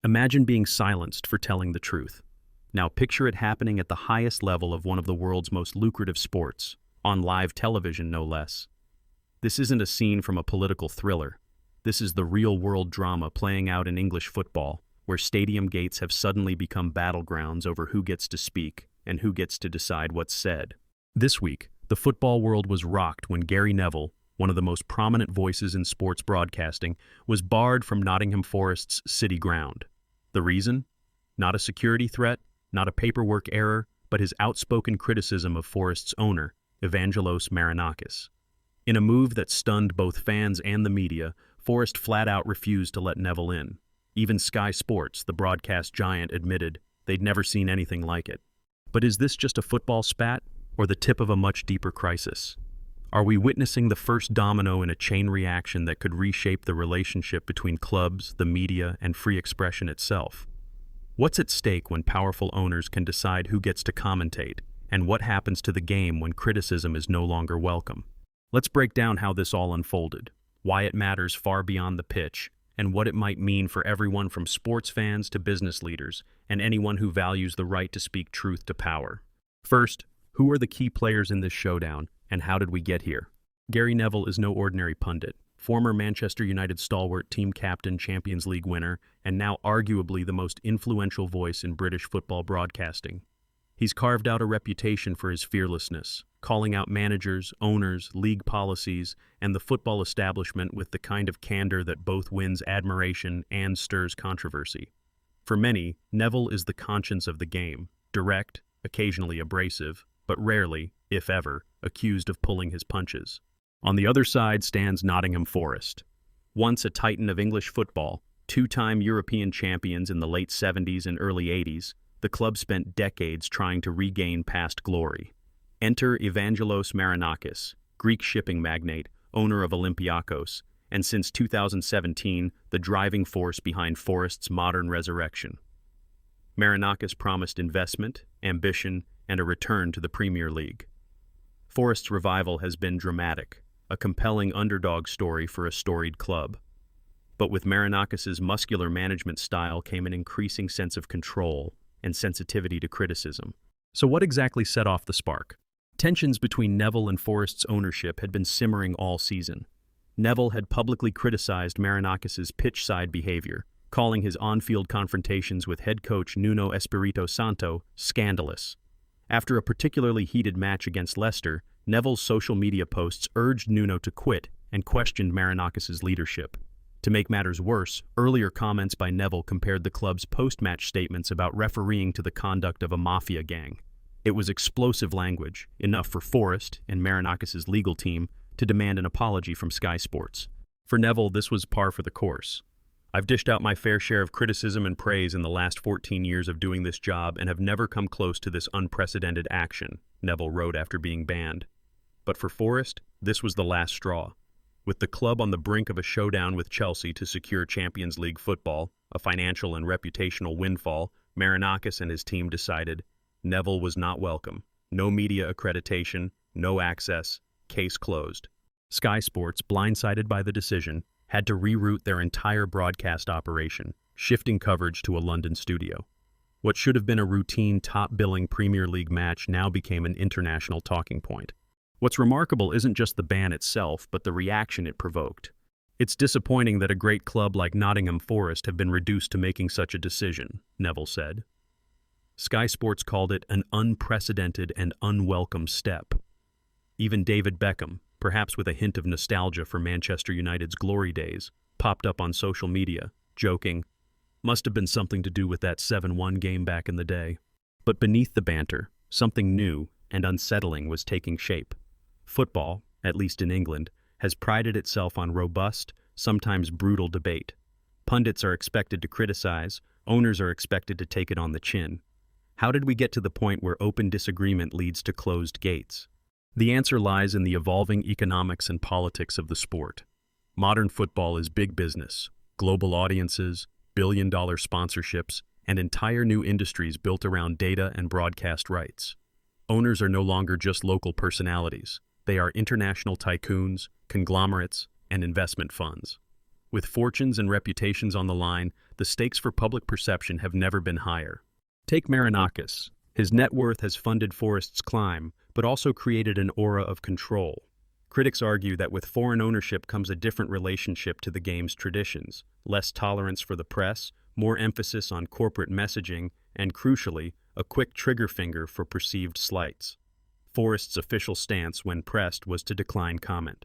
Imagine being silenced for telling the truth. Now picture it happening at the highest level of one of the world's most lucrative sports, on live television no less. This isn't a scene from a political thriller. This is the real-world drama playing out in English football, where stadium gates have suddenly become battlegrounds over who gets to speak and who gets to decide what's said. This week, the football world was rocked when Gary Neville, one of the most prominent voices in sports broadcasting, was barred from Nottingham Forest's City Ground. The reason? Not a security threat, not a paperwork error, but his outspoken criticism of Forest's owner, Evangelos Marinakis. In a move that stunned both fans and the media, Forest flat-out refused to let Neville in. Even Sky Sports, the broadcast giant, admitted they'd never seen anything like it. But is this just a football spat, or the tip of a much deeper crisis? Are we witnessing the first domino in a chain reaction that could reshape the relationship between clubs, the media, and free expression itself? What's at stake when powerful owners can decide who gets to commentate, and what happens to the game when criticism is no longer welcome? Let's break down how this all unfolded, why it matters far beyond the pitch, and what it might mean for everyone from sports fans to business leaders, and anyone who values the right to speak truth to power. First, who are the key players in this showdown, and how did we get here? Gary Neville is no ordinary pundit. Former Manchester United stalwart, team captain, Champions League winner, and now arguably the most influential voice in British football broadcasting. He's carved out a reputation for his fearlessness, calling out managers, owners, league policies, and the football establishment with the kind of candor that both wins admiration and stirs controversy. For many, Neville is the conscience of the game, direct, occasionally abrasive, but rarely, if ever, accused of pulling his punches. On the other side stands Nottingham Forest. Once a titan of English football, two-time European champions in the late 70s and early 80s, the club spent decades trying to regain past glory. Enter Evangelos Marinakis, Greek shipping magnate, owner of Olympiakos, and since 2017, the driving force behind Forest's modern resurrection. Marinakis promised investment, ambition, and a return to the Premier League. Forest's revival has been dramatic, a compelling underdog story for a storied club. But with Marinakis' muscular management style came an increasing sense of control and sensitivity to criticism. So what exactly set off the spark? Tensions between Neville and Forest's ownership had been simmering all season. Neville had publicly criticized Marinakis' pitch-side behavior, calling his on-field confrontations with head coach Nuno Espirito Santo scandalous. After a particularly heated match against Leicester, Neville's social media posts urged Nuno to quit and questioned Marinakis' leadership. To make matters worse, earlier comments by Neville compared the club's post-match statements about refereeing to the conduct of a mafia gang. It was explosive language, enough for Forest and Marinakis' legal team to demand an apology from Sky Sports. For Neville, this was par for the course. I've dished out my fair share of criticism and praise in the last 14 years of doing this job and have never come close to this unprecedented action, Neville wrote after being banned. But for Forest, this was the last straw. With the club on the brink of a showdown with Chelsea to secure Champions League football, a financial and reputational windfall, Marinakis and his team decided Neville was not welcome. No media accreditation, no access, case closed. Sky Sports, blindsided by the decision, had to reroute their entire broadcast operation, shifting coverage to a London studio. What should have been a routine top-billing Premier League match now became an international talking point. What's remarkable isn't just the ban itself, but the reaction it provoked. It's disappointing that a great club like Nottingham Forest have been reduced to making such a decision, Neville said. Sky Sports called it an unprecedented and unwelcome step. Even David Beckham, perhaps with a hint of nostalgia for Manchester United's glory days, popped up on social media, joking, "Must have been something to do with that 7-1 game back in the day." But beneath the banter, something new and unsettling was taking shape. Football, at least in England, has prided itself on robust, sometimes brutal debate. Pundits are expected to criticize, owners are expected to take it on the chin. How did we get to the point where open disagreement leads to closed gates? The answer lies in the evolving economics and politics of the sport. Modern football is big business, global audiences, billion-dollar sponsorships, and entire new industries built around data and broadcast rights. Owners are no longer just local personalities. They are international tycoons, conglomerates, and investment funds. With fortunes and reputations on the line, the stakes for public perception have never been higher. Take Marinakis. His net worth has funded Forest's climb, but also created an aura of control. Critics argue that with foreign ownership comes a different relationship to the game's traditions, less tolerance for the press, more emphasis on corporate messaging, and crucially, a quick trigger finger for perceived slights. Forest's official stance when pressed was to decline comment,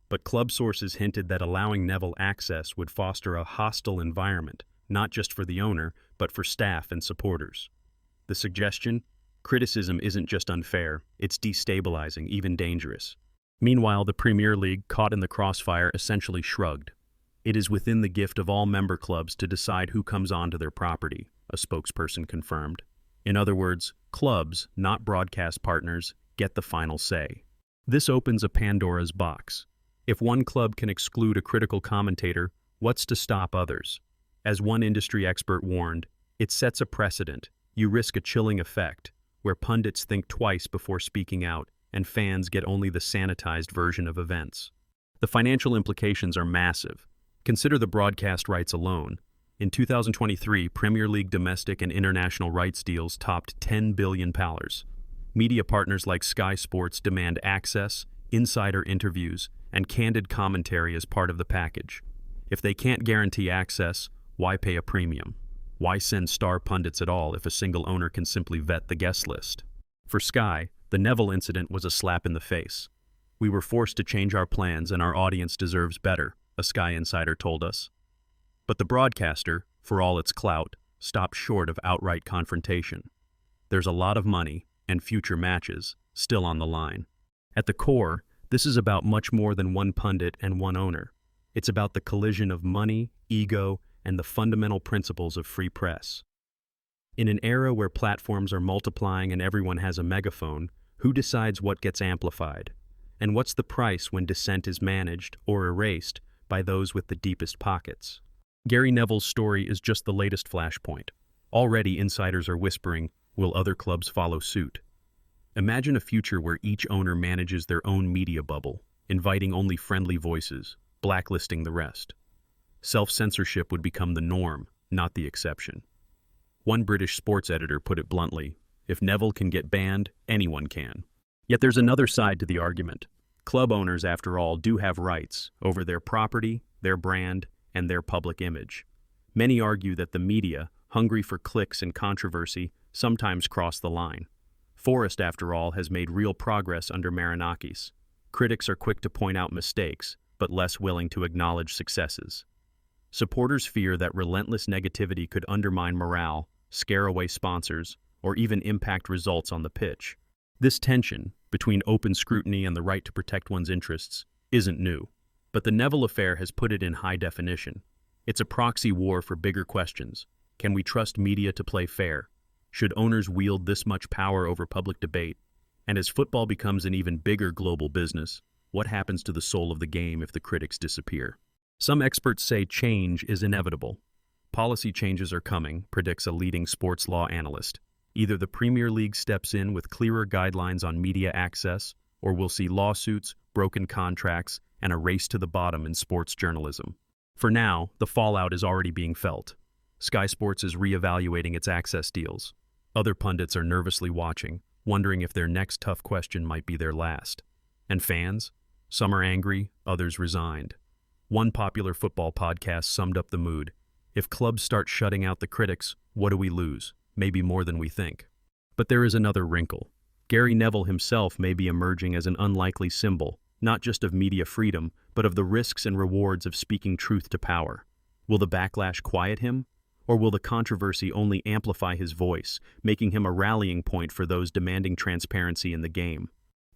but club sources hinted that allowing Neville access would foster a hostile environment, not just for the owner, but for staff and supporters. The suggestion? Criticism isn't just unfair, it's destabilizing, even dangerous. Meanwhile, the Premier League, caught in the crossfire, essentially shrugged. It is within the gift of all member clubs to decide who comes onto their property, a spokesperson confirmed. In other words, clubs, not broadcast partners, get the final say. This opens a Pandora's box. If one club can exclude a critical commentator, what's to stop others? As one industry expert warned, it sets a precedent. You risk a chilling effect, where pundits think twice before speaking out, and fans get only the sanitized version of events. The financial implications are massive. Consider the broadcast rights alone. In 2023, Premier League domestic and international rights deals topped £10 billion. Media partners like Sky Sports demand access, insider interviews, and candid commentary as part of the package. If they can't guarantee access, why pay a premium? Why send star pundits at all if a single owner can simply vet the guest list? For Sky, the Neville incident was a slap in the face. "We were forced to change our plans and our audience deserves better," a Sky insider told us. But the broadcaster, for all its clout, stopped short of outright confrontation. There's a lot of money, and future matches, still on the line. At the core, this is about much more than one pundit and one owner. It's about the collision of money, ego, and the fundamental principles of free press. In an era where platforms are multiplying and everyone has a megaphone, who decides what gets amplified? And what's the price when dissent is managed or erased by those with the deepest pockets? Gary Neville's story is just the latest flashpoint. Already insiders are whispering, will other clubs follow suit? Imagine a future where each owner manages their own media bubble, inviting only friendly voices, blacklisting the rest. Self-censorship would become the norm, not the exception. One British sports editor put it bluntly, if Neville can get banned, anyone can. Yet there's another side to the argument. Club owners, after all, do have rights over their property, their brand, and their public image. Many argue that the media, hungry for clicks and controversy, sometimes cross the line. Forest, after all, has made real progress under Marinakis. Critics are quick to point out mistakes, but less willing to acknowledge successes. Supporters fear that relentless negativity could undermine morale, scare away sponsors, or even impact results on the pitch. This tension, between open scrutiny and the right to protect one's interests, isn't new. But the Neville affair has put it in high definition. It's a proxy war for bigger questions. Can we trust media to play fair? Should owners wield this much power over public debate? And as football becomes an even bigger global business, what happens to the soul of the game if the critics disappear? Some experts say change is inevitable. Policy changes are coming, predicts a leading sports law analyst. Either the Premier League steps in with clearer guidelines on media access, or we'll see lawsuits, broken contracts, and a race to the bottom in sports journalism. For now, the fallout is already being felt. Sky Sports is reevaluating its access deals. Other pundits are nervously watching, wondering if their next tough question might be their last. And fans? Some are angry, others resigned. One popular football podcast summed up the mood. If clubs start shutting out the critics, what do we lose? Maybe more than we think. But there is another wrinkle. Gary Neville himself may be emerging as an unlikely symbol, not just of media freedom, but of the risks and rewards of speaking truth to power. Will the backlash quiet him? Or will the controversy only amplify his voice, making him a rallying point for those demanding transparency in the game?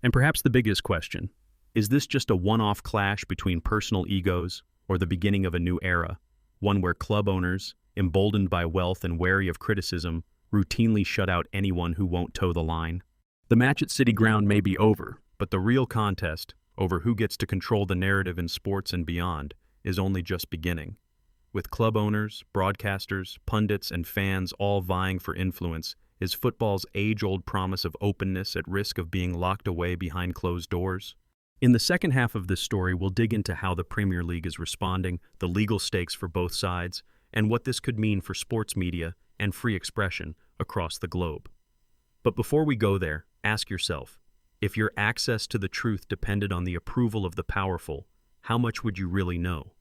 And perhaps the biggest question, is this just a one-off clash between personal egos, or the beginning of a new era, one where club owners, emboldened by wealth and wary of criticism, routinely shut out anyone who won't toe the line? The match at City Ground may be over, but the real contest, over who gets to control the narrative in sports and beyond, is only just beginning. With club owners, broadcasters, pundits, and fans all vying for influence, is football's age-old promise of openness at risk of being locked away behind closed doors? In the second half of this story, we'll dig into how the Premier League is responding, the legal stakes for both sides, and what this could mean for sports media and free expression across the globe. But before we go there, ask yourself, if your access to the truth depended on the approval of the powerful, how much would you really know?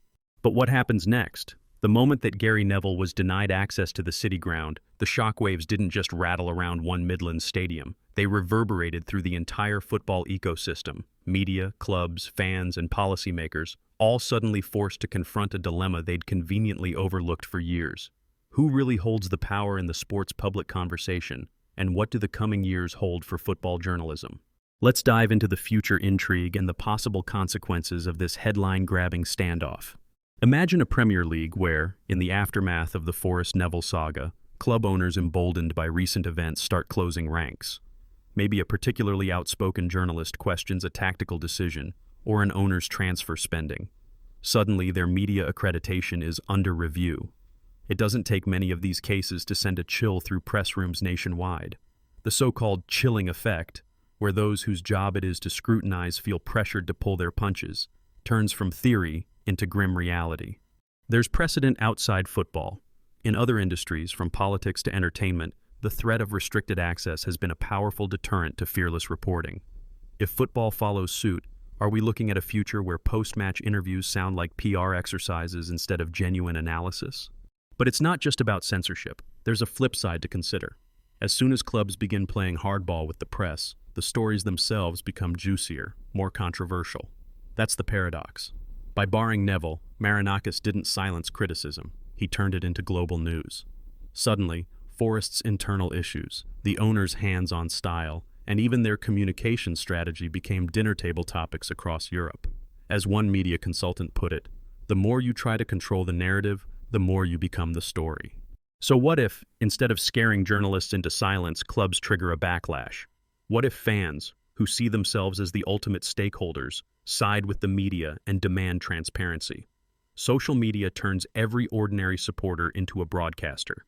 But what happens next? The moment that Gary Neville was denied access to the City Ground, the shockwaves didn't just rattle around one Midlands stadium. They reverberated through the entire football ecosystem. Media, clubs, fans, and policymakers, all suddenly forced to confront a dilemma they'd conveniently overlooked for years. Who really holds the power in the sport's public conversation, and what do the coming years hold for football journalism? Let's dive into the future intrigue and the possible consequences of this headline-grabbing standoff. Imagine a Premier League where, in the aftermath of the Forest-Neville saga, club owners emboldened by recent events start closing ranks. Maybe a particularly outspoken journalist questions a tactical decision or an owner's transfer spending. Suddenly, their media accreditation is under review. It doesn't take many of these cases to send a chill through press rooms nationwide. The so-called chilling effect, where those whose job it is to scrutinize feel pressured to pull their punches, turns from theory into grim reality. There's precedent outside football. In other industries, from politics to entertainment, the threat of restricted access has been a powerful deterrent to fearless reporting. If football follows suit, are we looking at a future where post-match interviews sound like PR exercises instead of genuine analysis? But it's not just about censorship. There's a flip side to consider. As soon as clubs begin playing hardball with the press, the stories themselves become juicier, more controversial. That's the paradox. By barring Neville, Marinakis didn't silence criticism. He turned it into global news. Suddenly, Forest's internal issues, the owner's hands-on style, and even their communication strategy became dinner-table topics across Europe. As one media consultant put it, the more you try to control the narrative, the more you become the story. So what if, instead of scaring journalists into silence, clubs trigger a backlash? What if fans, who see themselves as the ultimate stakeholders, side with the media and demand transparency? Social media turns every ordinary supporter into a broadcaster.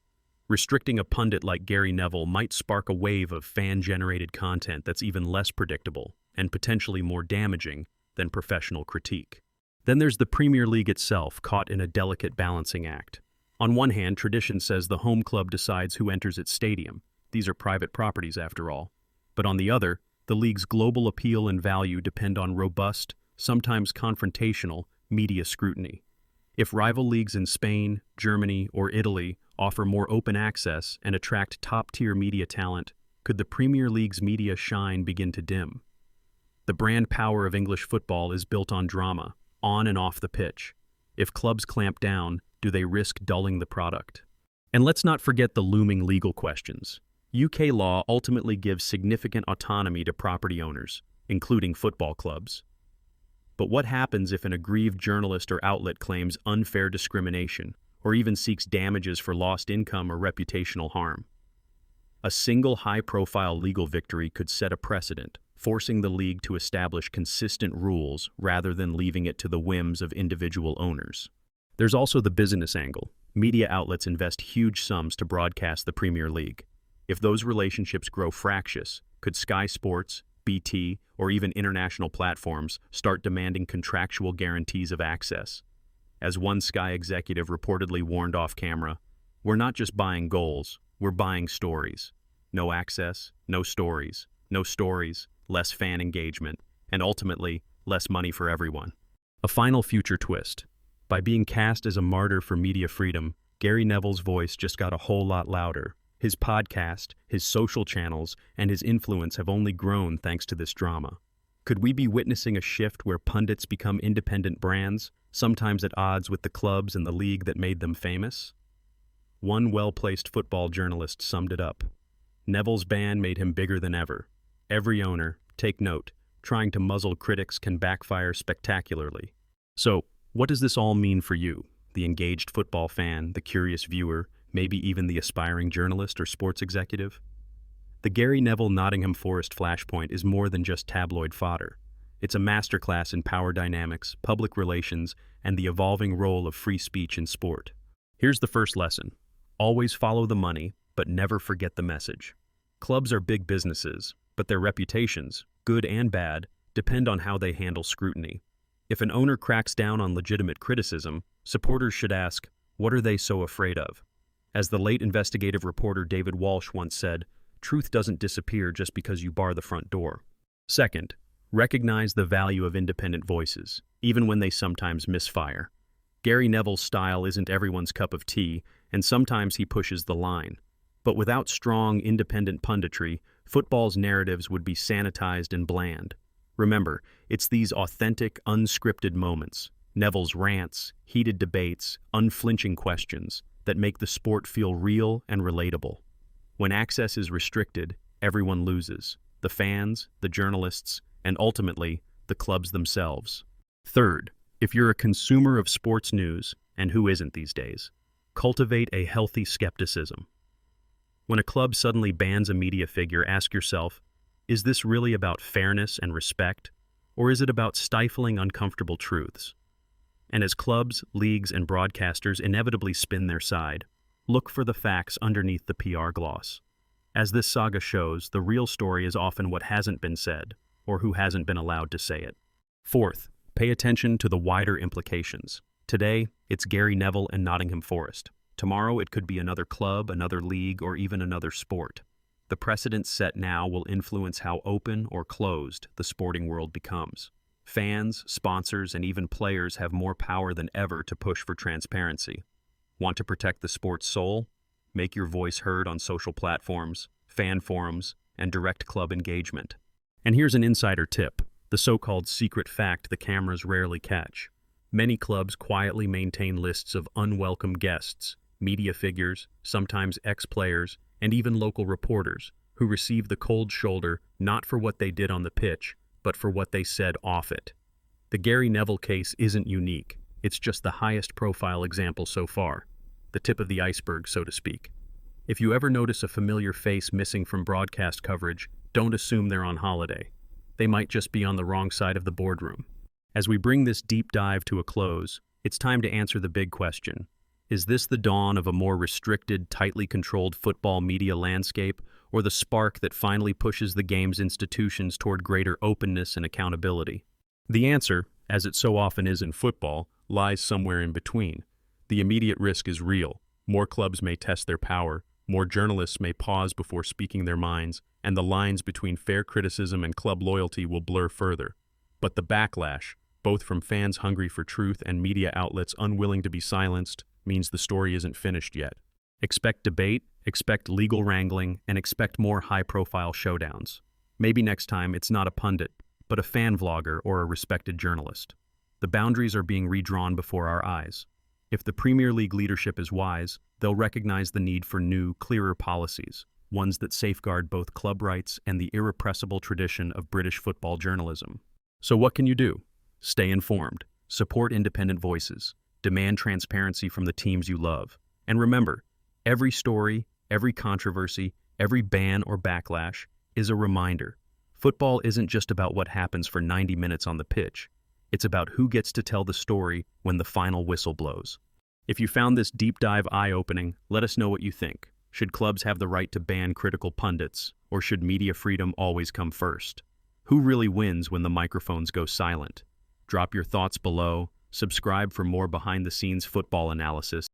Restricting a pundit like Gary Neville might spark a wave of fan-generated content that's even less predictable and potentially more damaging than professional critique. Then there's the Premier League itself, caught in a delicate balancing act. On one hand, tradition says the home club decides who enters its stadium. These are private properties, after all. But on the other, the league's global appeal and value depend on robust, sometimes confrontational, media scrutiny. If rival leagues in Spain, Germany, or Italy offer more open access and attract top-tier media talent, could the Premier League's media shine begin to dim? The brand power of English football is built on drama, on and off the pitch. If clubs clamp down, do they risk dulling the product? And let's not forget the looming legal questions. UK law ultimately gives significant autonomy to property owners, including football clubs. But what happens if an aggrieved journalist or outlet claims unfair discrimination, or even seeks damages for lost income or reputational harm? A single high-profile legal victory could set a precedent, forcing the league to establish consistent rules rather than leaving it to the whims of individual owners. There's also the business angle. Media outlets invest huge sums to broadcast the Premier League. If those relationships grow fractious, could Sky Sports, BT, or even international platforms start demanding contractual guarantees of access? As one Sky executive reportedly warned off camera, "We're not just buying goals, we're buying stories. No access, no stories, less fan engagement, and ultimately, less money for everyone." A final future twist. By being cast as a martyr for media freedom, Gary Neville's voice just got a whole lot louder. His podcast, his social channels, and his influence have only grown thanks to this drama. Could we be witnessing a shift where pundits become independent brands, sometimes at odds with the clubs and the league that made them famous? One well-placed football journalist summed it up. Neville's ban made him bigger than ever. Every owner, take note, trying to muzzle critics can backfire spectacularly. So, what does this all mean for you, the engaged football fan, the curious viewer, maybe even the aspiring journalist or sports executive? The Gary Neville Nottingham Forest flashpoint is more than just tabloid fodder. It's a masterclass in power dynamics, public relations, and the evolving role of free speech in sport. Here's the first lesson. Always follow the money, but never forget the message. Clubs are big businesses, but their reputations, good and bad, depend on how they handle scrutiny. If an owner cracks down on legitimate criticism, supporters should ask, What are they so afraid of? As the late investigative reporter David Walsh once said, truth doesn't disappear just because you bar the front door. Second, recognize the value of independent voices, even when they sometimes misfire. Gary Neville's style isn't everyone's cup of tea, and sometimes he pushes the line. But without strong, independent punditry, football's narratives would be sanitized and bland. Remember, it's these authentic, unscripted moments, Neville's rants, heated debates, unflinching questions, that make the sport feel real and relatable. When access is restricted, everyone loses: the fans, the journalists, and ultimately, the clubs themselves. Third, if you're a consumer of sports news, and who isn't these days, cultivate a healthy skepticism. When a club suddenly bans a media figure, ask yourself, is this really about fairness and respect, or is it about stifling uncomfortable truths? And as clubs, leagues, and broadcasters inevitably spin their side, look for the facts underneath the PR gloss. As this saga shows, the real story is often what hasn't been said, or who hasn't been allowed to say it. Fourth, pay attention to the wider implications. Today, it's Gary Neville and Nottingham Forest. Tomorrow, it could be another club, another league, or even another sport. The precedent set now will influence how open or closed the sporting world becomes. Fans, sponsors, and even players have more power than ever to push for transparency. Want to protect the sport's soul? Make your voice heard on social platforms, fan forums, and direct club engagement. And here's an insider tip, the so-called secret fact the cameras rarely catch. Many clubs quietly maintain lists of unwelcome guests, media figures, sometimes ex-players, and even local reporters, who receive the cold shoulder not for what they did on the pitch, but for what they said off it. The Gary Neville case isn't unique. It's just the highest profile example so far, the tip of the iceberg, so to speak. If you ever notice a familiar face missing from broadcast coverage, don't assume they're on holiday. They might just be on the wrong side of the boardroom. As we bring this deep dive to a close, it's time to answer the big question. Is this the dawn of a more restricted, tightly controlled football media landscape, or the spark that finally pushes the game's institutions toward greater openness and accountability? The answer, as it so often is in football, lies somewhere in between. The immediate risk is real. More clubs may test their power, more journalists may pause before speaking their minds, and the lines between fair criticism and club loyalty will blur further. But the backlash, both from fans hungry for truth and media outlets unwilling to be silenced, means the story isn't finished yet. Expect debate, expect legal wrangling, and expect more high-profile showdowns. Maybe next time it's not a pundit, but a fan vlogger or a respected journalist. The boundaries are being redrawn before our eyes. If the Premier League leadership is wise, they'll recognize the need for new, clearer policies, ones that safeguard both club rights and the irrepressible tradition of British football journalism. So what can you do? Stay informed, support independent voices, demand transparency from the teams you love. And remember, every story, every controversy, every ban or backlash is a reminder. Football isn't just about what happens for 90 minutes on the pitch. It's about who gets to tell the story when the final whistle blows. If you found this deep dive eye-opening, let us know what you think. Should clubs have the right to ban critical pundits, or should media freedom always come first? Who really wins when the microphones go silent? Drop your thoughts below, subscribe for more behind-the-scenes football analysis,